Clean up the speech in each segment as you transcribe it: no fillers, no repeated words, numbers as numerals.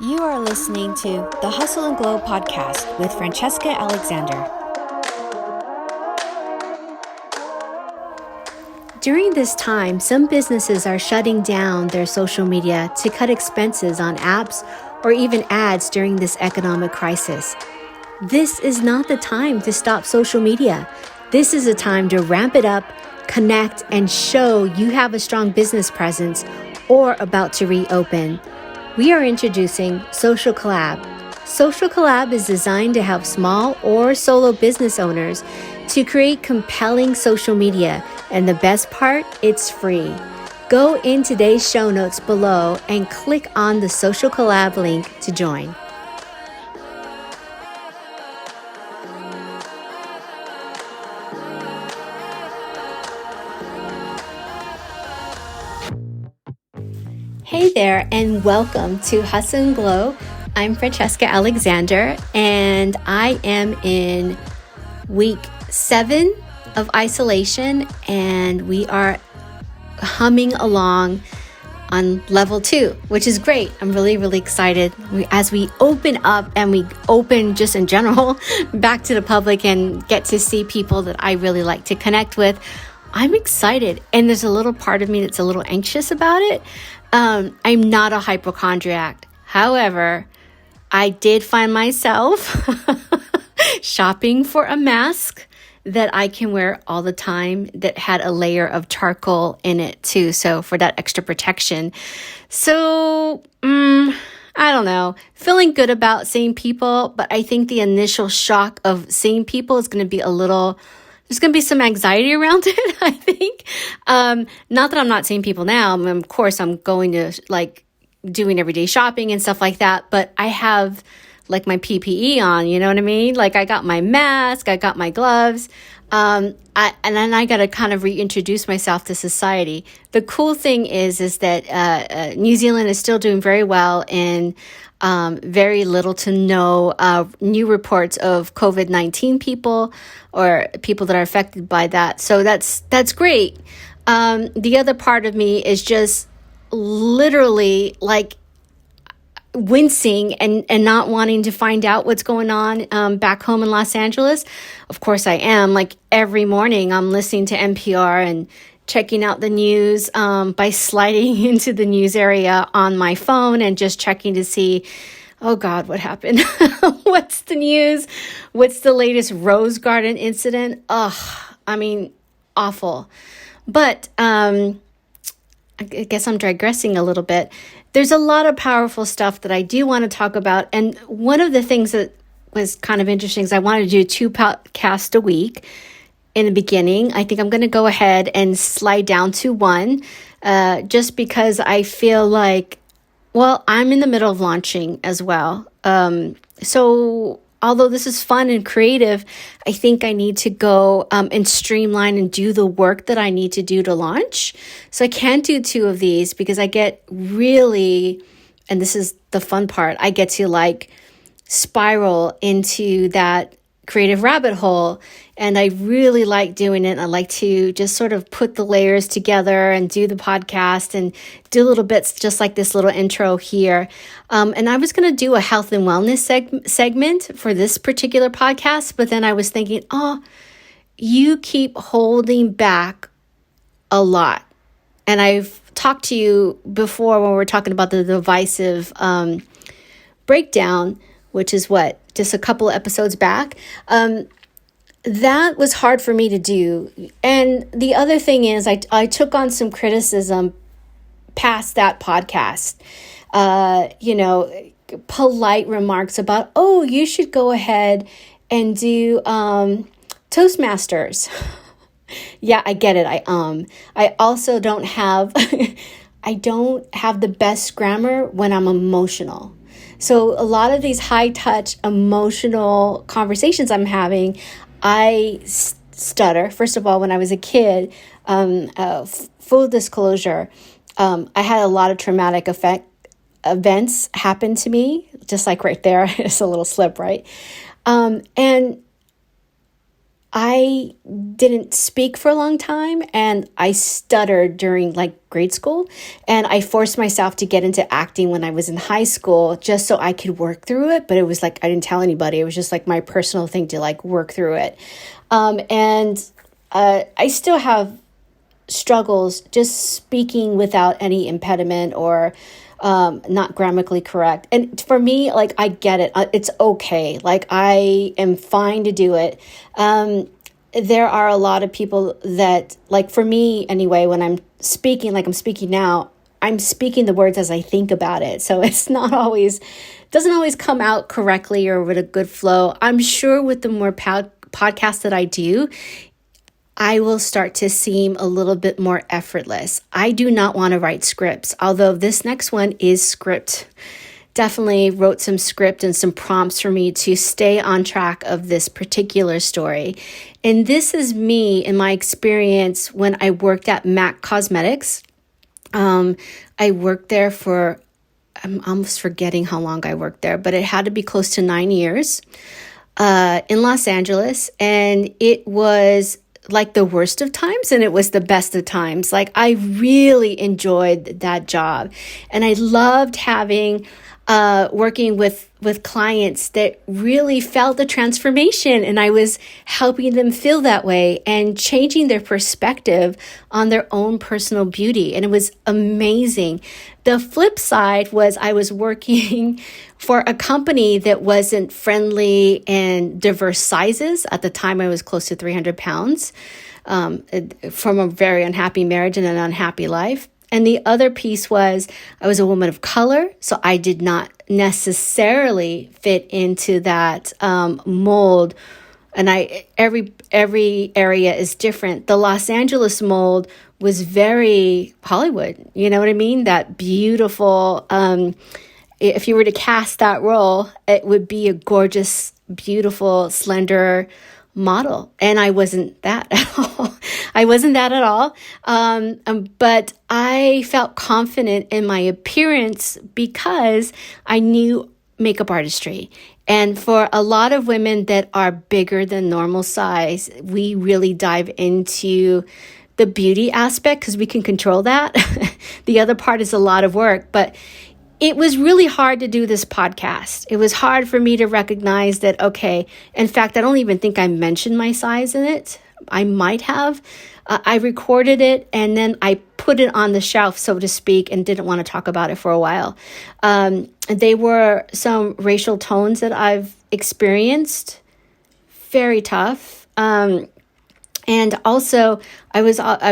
You are listening to the Hustle and Glow podcast with Francesca Alexander. During this time, some businesses are shutting down their social media to cut expenses on apps or even ads during this economic crisis. This is not the time to stop social media. This is a time to ramp it up, connect, and show you have a strong business presence or about to reopen. We are introducing Social COLLAB. Social COLLAB is designed to help small or solo business owners to create compelling social media. And the best part, it's free. Go in today's show notes below and click on the Social COLLAB link to join. Hey there, and welcome to Hustle and Glow. I'm Francesca Alexander, and I am in week 7 of isolation, and we are humming along on level 2, which is great. I'm really excited as we open up and we open just in general back to the public and get to see people that I really like to connect with. I'm excited, and there's a little part of me that's a little anxious about it. I'm not a hypochondriac. However, I did find myself shopping for a mask that I can wear all the time that had a layer of charcoal in it too. So for that extra protection. So, I don't know, feeling good about seeing people, but I think the initial shock of seeing people is going to be there's going to be some anxiety around it, I think. Not that I'm not seeing people now. I mean, of course, I'm going to doing everyday shopping and stuff like that. But I have my PPE on, you know what I mean? I got my mask, I got my gloves. And then I got to kind of reintroduce myself to society. The cool thing is that New Zealand is still doing very well in very little to no new reports of COVID-19 people or people that are affected by that. So that's great. The other part of me is just literally wincing and not wanting to find out what's going on back home in Los Angeles. Of course I am. Every morning I'm listening to NPR and checking out the news by sliding into the news area on my phone and just checking to see, oh God, what happened? What's the news? What's the latest Rose Garden incident? Awful. But I guess I'm digressing a little bit. There's a lot of powerful stuff that I do want to talk about. And one of the things that was kind of interesting is I wanted to do 2 podcasts a week in the beginning. I think I'm going to go ahead and slide down to 1 just because I feel I'm in the middle of launching as well. So although this is fun and creative, I think I need to go and streamline and do the work that I need to do to launch. So I can't do 2 of these because I get really, and this is the fun part, I get to spiral into that creative rabbit hole. And I really like doing it. I like to just sort of put the layers together and do the podcast and do little bits just like this little intro here. And I was going to do a health and wellness segment for this particular podcast. But then I was thinking, you keep holding back a lot. And I've talked to you before when we were talking about the divisive breakdown, which is just a couple of episodes back. That was hard for me to do. And the other thing is I took on some criticism past that podcast. Polite remarks about, you should go ahead and do Toastmasters. Yeah, I get it. I also don't have the best grammar when I'm emotional. So a lot of these high-touch emotional conversations I'm having, I stutter. First of all, when I was a kid, full disclosure, I had a lot of traumatic events happen to me, just like right there. It's a little slip, right? And I didn't speak for a long time, and I stuttered during like grade school, and I forced myself to get into acting when I was in high school just so I could work through it. But it was like I didn't tell anybody. It was just like my personal thing to like work through it. I still have struggles just speaking without any impediment or not grammatically correct. And for me, like, I get it. It's okay. Like, I am fine to do it. There are a lot of people that, like, for me anyway, when I'm speaking, like I'm speaking now, I'm speaking the words as I think about it. So it's not always, doesn't always come out correctly or with a good flow. I'm sure with the more podcasts that I do, I will start to seem a little bit more effortless. I do not want to write scripts, although this next one is script. Definitely wrote some script and some prompts for me to stay on track of this particular story. And this is me in my experience when I worked at MAC Cosmetics. I worked there for, I'm almost forgetting how long I worked there, but it had to be close to 9 years in Los Angeles. And it was like the worst of times and it was the best of times. Like, I really enjoyed that job, and I loved having working with clients that really felt the transformation, and I was helping them feel that way and changing their perspective on their own personal beauty. And it was amazing. The flip side was I was working for a company that wasn't friendly and diverse sizes. At the time, I was close to 300 pounds from a very unhappy marriage and an unhappy life. And the other piece was I was a woman of color, so I did not necessarily fit into that mold. And every area is different. The Los Angeles mold was very Hollywood. You know what I mean? That beautiful. If you were to cast that role, it would be a gorgeous, beautiful, slender model. And I wasn't that at all. I wasn't that at all. But I felt confident in my appearance because I knew makeup artistry. And for a lot of women that are bigger than normal size, we really dive into the beauty aspect because we can control that. The other part is a lot of work, but it was really hard to do this podcast. It was hard for me to recognize that, okay, in fact, I don't even think I mentioned my size in it. I might have. I recorded it and then I put it on the shelf, so to speak, and didn't want to talk about it for a while. They were some racial tones that I've experienced, very tough. And also, I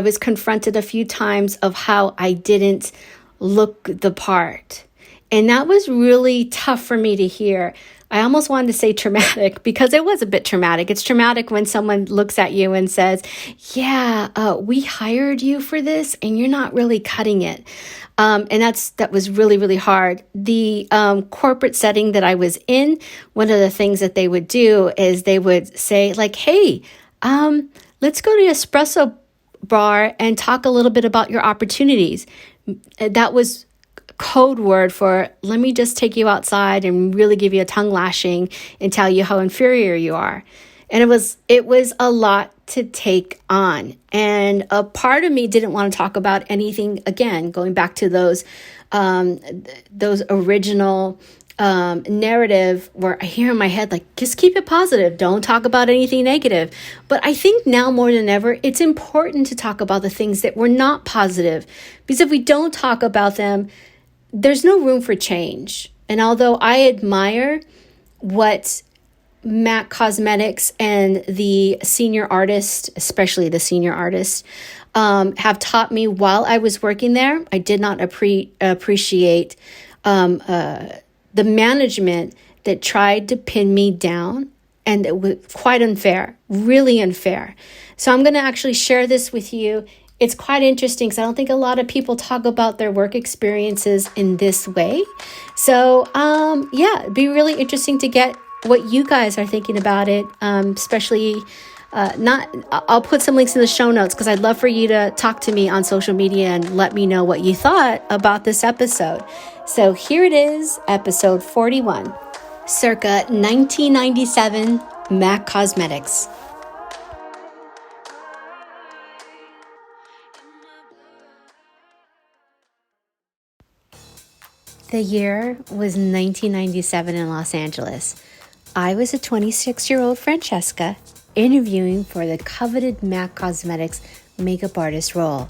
was confronted a few times of how I didn't look the part. And that was really tough for me to hear. I almost wanted to say traumatic because it was a bit traumatic. It's traumatic when someone looks at you and says, yeah, we hired you for this and you're not really cutting it. And that was really, really hard. The corporate setting that I was in, one of the things that they would do is they would say like, hey, let's go to the espresso bar and talk a little bit about your opportunities. That was code word for let me just take you outside and really give you a tongue lashing and tell you how inferior you are. And it was a lot to take on. And a part of me didn't want to talk about anything, again, going back to those original narrative where I hear in my head, like, just keep it positive. Don't talk about anything negative. But I think now more than ever, it's important to talk about the things that were not positive, because if we don't talk about them, there's no room for change. And although I admire what MAC Cosmetics and the senior artist, especially the senior artist, have taught me while I was working there, I did not appreciate the management that tried to pin me down, and it was quite unfair, really unfair. So I'm going to actually share this with you. It's quite interesting because I don't think a lot of people talk about their work experiences in this way. So it'd be really interesting to get what you guys are thinking about it, especially I'll put some links in the show notes because I'd love for you to talk to me on social media and let me know what you thought about this episode. So here it is, episode 41, circa 1997, MAC Cosmetics. The year was 1997 in Los Angeles. I was a 26-year-old Francesca interviewing for the coveted MAC Cosmetics makeup artist role.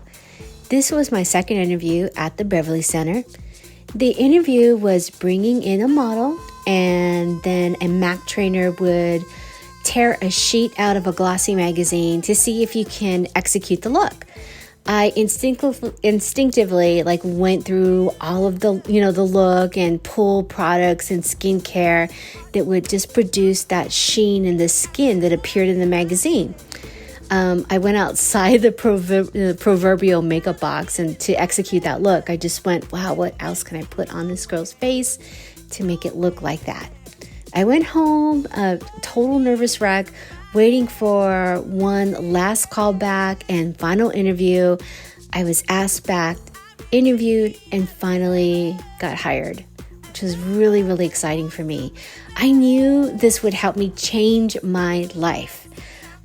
This was my second interview at the Beverly Center. The interview was bringing in a model, and then a MAC trainer would tear a sheet out of a glossy magazine to see if you can execute the look. I instinctively went through all of the look and pull products and skincare that would just produce that sheen in the skin that appeared in the magazine. I went outside the proverbial makeup box and to execute that look. I just went, wow, what else can I put on this girl's face to make it look like that? I went home, a total nervous wreck, waiting for one last call back and final interview. I was asked back, interviewed, and finally got hired, which was really, really exciting for me. I knew this would help me change my life.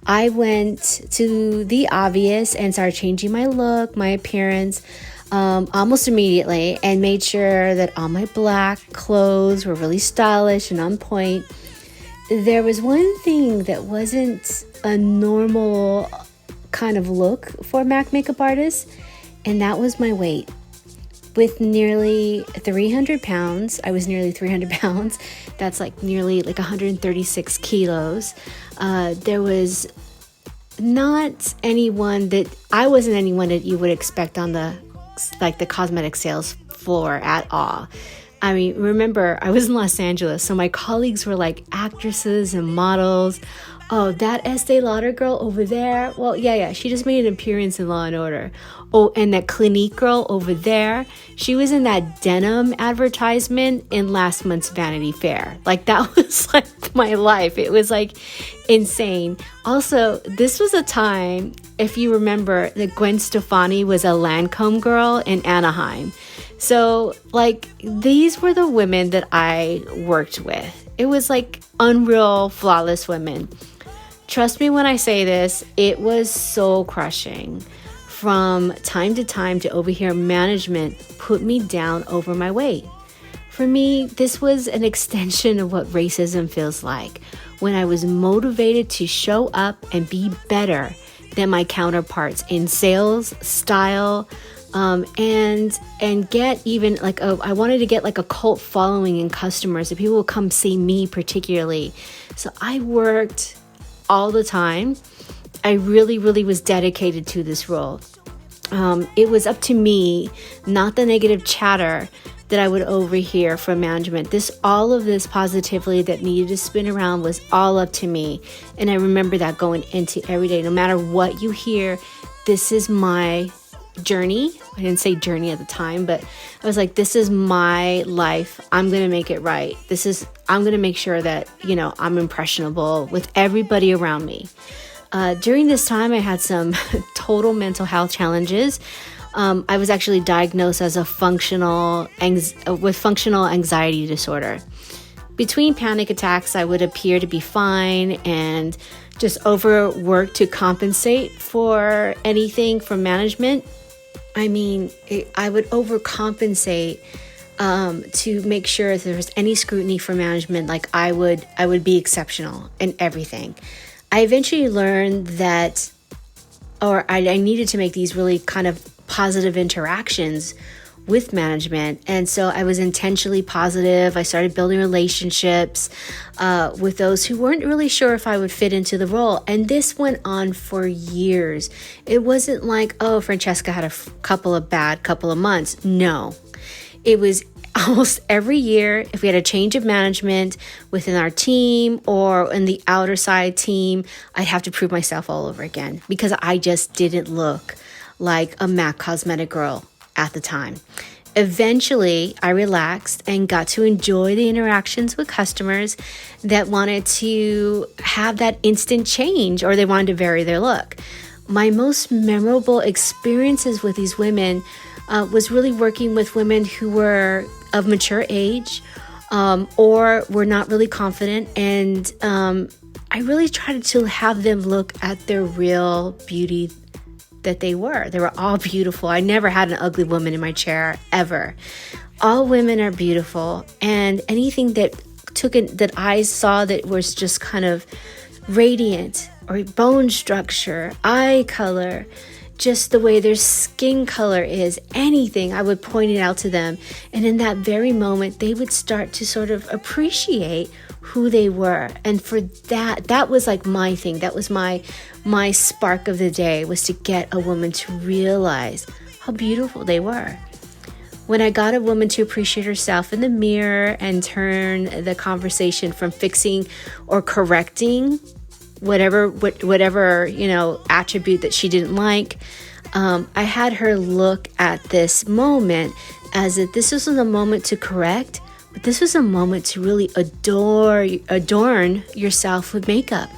I went to the obvious and started changing my look, my appearance, almost immediately, and made sure that all my black clothes were really stylish and on point. There was one thing that wasn't a normal kind of look for MAC makeup artists, and that was my weight. With nearly 300 pounds, I was nearly 300 pounds. That's nearly 136 kilos. There was not anyone I wasn't anyone that you would expect on the cosmetic sales floor at all. I mean, remember, I was in Los Angeles, so my colleagues were actresses and models. Oh, that Estee Lauder girl over there. Well, yeah, she just made an appearance in Law & Order. Oh, and that Clinique girl over there. She was in that denim advertisement in last month's Vanity Fair. That was my life. It was insane. Also, this was a time, if you remember, that Gwen Stefani was a Lancome girl in Anaheim. So, these were the women that I worked with. It was unreal, flawless women. Trust me when I say this, it was soul crushing. From time to time to overhear management put me down over my weight. For me, this was an extension of what racism feels like, when I was motivated to show up and be better than my counterparts in sales, style, and get even I wanted to get a cult following in customers, that people will come see me particularly. So I worked all the time. I really, really was dedicated to this role. It was up to me, not the negative chatter that I would overhear from management. All of this positivity that needed to spin around was all up to me. And I remember that going into every day, no matter what you hear, this is my journey. I didn't say journey at the time, but I was this is my life. I'm going to make it right. I'm going to make sure that, I'm impressionable with everybody around me. During this time, I had some total mental health challenges. I was actually diagnosed as with functional anxiety disorder. Between panic attacks, I would appear to be fine and just overwork to compensate for anything from management. I mean, I would overcompensate to make sure if there was any scrutiny from management, I would be exceptional in everything. I eventually learned that, I needed to make these really kind of positive interactions with management. And so I was intentionally positive. I started building relationships with those who weren't really sure if I would fit into the role. And this went on for years. It wasn't Francesca had a couple of months. No, it was almost every year. If we had a change of management within our team or in the outer side team, I'd have to prove myself all over again because I just didn't look like a MAC cosmetic girl at the time. Eventually, I relaxed and got to enjoy the interactions with customers that wanted to have that instant change or they wanted to vary their look. My most memorable experiences with these women was really working with women who were of mature age or were not really confident. And I really tried to have them look at their real beauty that they were. They were all beautiful. I never had an ugly woman in my chair, ever. All women are beautiful, and anything that that I saw that was just kind of radiant, or bone structure, eye color, just the way their skin color is, anything, I would point it out to them. And in that very moment, they would start to sort of appreciate who they were. And for that was like my thing. That was my spark of the day, was to get a woman to realize how beautiful they were. When I got a woman to appreciate herself in the mirror and turn the conversation from fixing or correcting whatever attribute that she didn't like, I had her look at this moment as if this wasn't a moment to correct, but this was a moment to really adorn yourself with makeup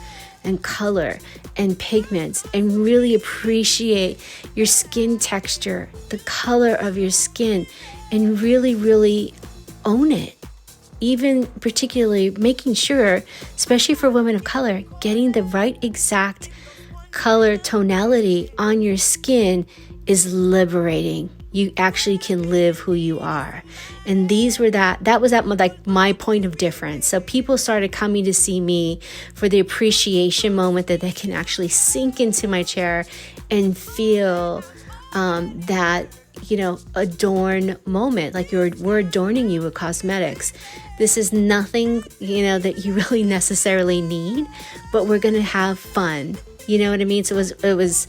and color and pigments, and really appreciate your skin texture, the color of your skin, and really, really own it. Even particularly making sure, especially for women of color, getting the right exact color tonality on your skin is liberating. You actually can live who you are. And that was at my point of difference. So people started coming to see me for the appreciation moment that they can actually sink into my chair and feel that, adorn moment. Like we're adorning you with cosmetics. This is nothing, that you really necessarily need, but we're going to have fun. You know what I mean? So it was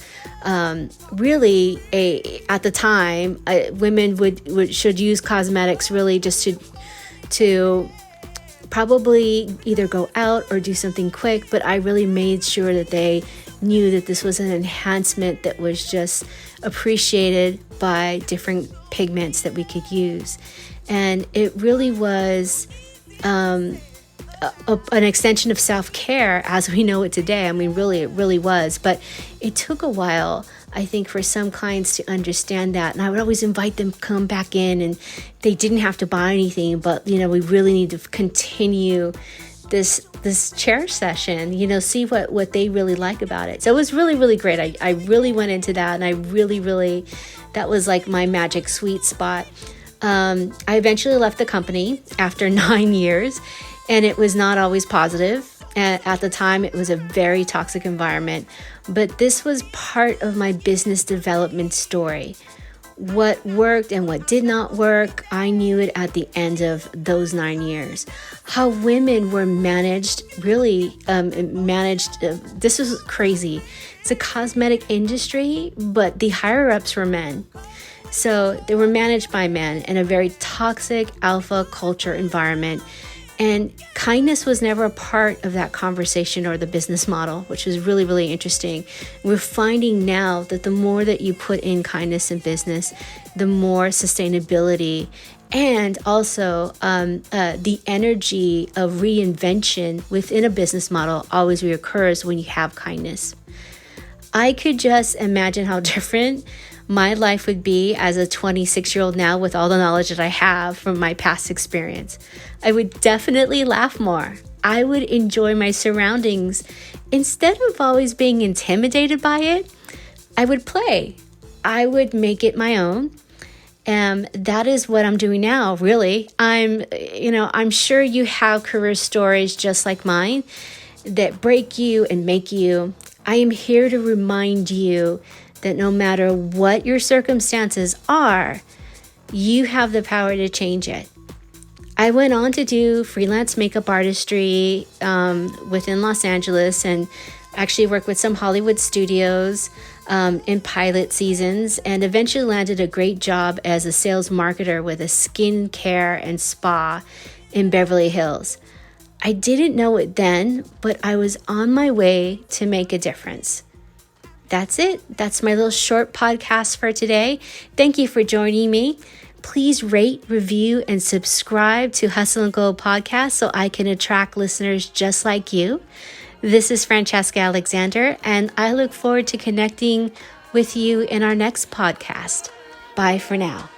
really at the time, women should use cosmetics really just to probably either go out or do something quick. But I really made sure that they knew that this was an enhancement that was just appreciated by different pigments that we could use. And it really was an extension of self-care as we know it today. I mean, really, it really was. But it took a while, I think, for some clients to understand that. And I would always invite them to come back in, and they didn't have to buy anything, but, we really need to continue this chair session, see what they really like about it. So it was really, really great. I really went into that, and I really, that was like my magic sweet spot. I eventually left the company after 9 years, and it was not always positive. At the time, it was a very toxic environment, but this was part of my business development story. What worked and what did not work, I knew it at the end of those 9 years. How women were managed, this was crazy. It's a cosmetic industry, but the higher ups were men. So they were managed by men in a very toxic alpha culture environment. And kindness was never a part of that conversation or the business model, which was really, really interesting. We're finding now that the more that you put in kindness in business, the more sustainability and also the energy of reinvention within a business model always reoccurs when you have kindness. I could just imagine how different my life would be as a 26-year-old now with all the knowledge that I have from my past experience. I would definitely laugh more. I would enjoy my surroundings. Instead of always being intimidated by it, I would play. I would make it my own. And that is what I'm doing now, really. I'm sure you have career stories just like mine that break you and make you. I am here to remind you that no matter what your circumstances are, you have the power to change it. I went on to do freelance makeup artistry within Los Angeles, and actually worked with some Hollywood studios in pilot seasons, and eventually landed a great job as a sales marketer with a skin care and spa in Beverly Hills. I didn't know it then, but I was on my way to make a difference. That's it. That's my little short podcast for today. Thank you for joining me. Please rate, review, and subscribe to Hustle and Glow podcast so I can attract listeners just like you. This is Francesca Alexander, and I look forward to connecting with you in our next podcast. Bye for now.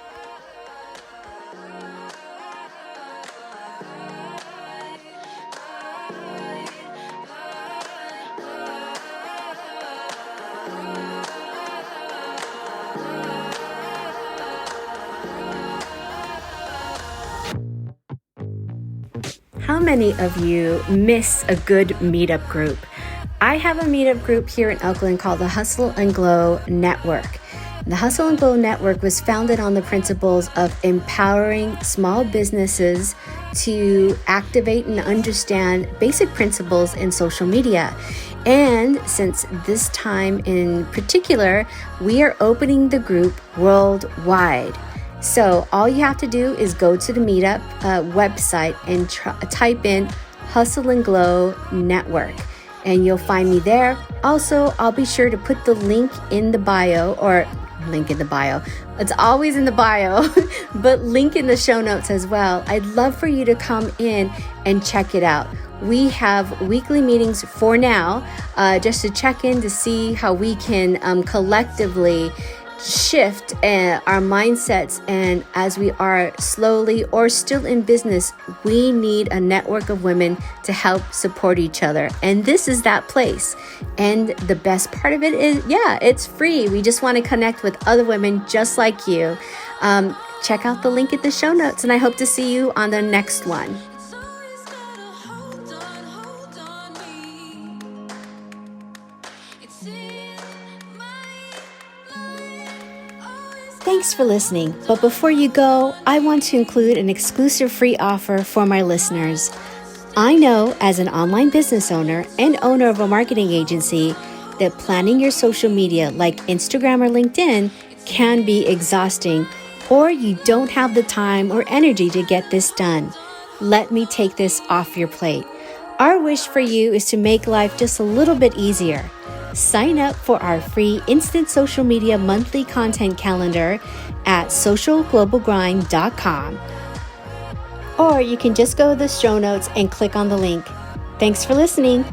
How many of you miss a good meetup group? I have a meetup group here in Oakland called the Hustle and Glow Network. The Hustle and Glow Network was founded on the principles of empowering small businesses to activate and understand basic principles in social media. And since this time in particular, we are opening the group worldwide. So all you have to do is go to the Meetup website and type in Hustle and Glow Network, and you'll find me there. Also, I'll be sure to put the link in the bio, or link in the bio. It's always in the bio, but link in the show notes as well. I'd love for you to come in and check it out. We have weekly meetings for now, just to check in to see how we can collectively shift our mindsets. And as we are slowly or still in business, we need a network of women to help support each other. And this is that place. And the best part of it is, it's free. We just want to connect with other women just like you. Check out the link in the show notes, and I hope to see you on the next one. Thanks for listening, but before you go, I want to include an exclusive free offer for my listeners. I know as an online business owner and owner of a marketing agency that planning your social media like Instagram or LinkedIn can be exhausting, or you don't have the time or energy to get this done. Let me take this off your plate. Our wish for you is to make life just a little bit easier. Sign up for our free instant social media monthly content calendar at socialglobalgrind.com. Or you can just go to the show notes and click on the link. Thanks for listening.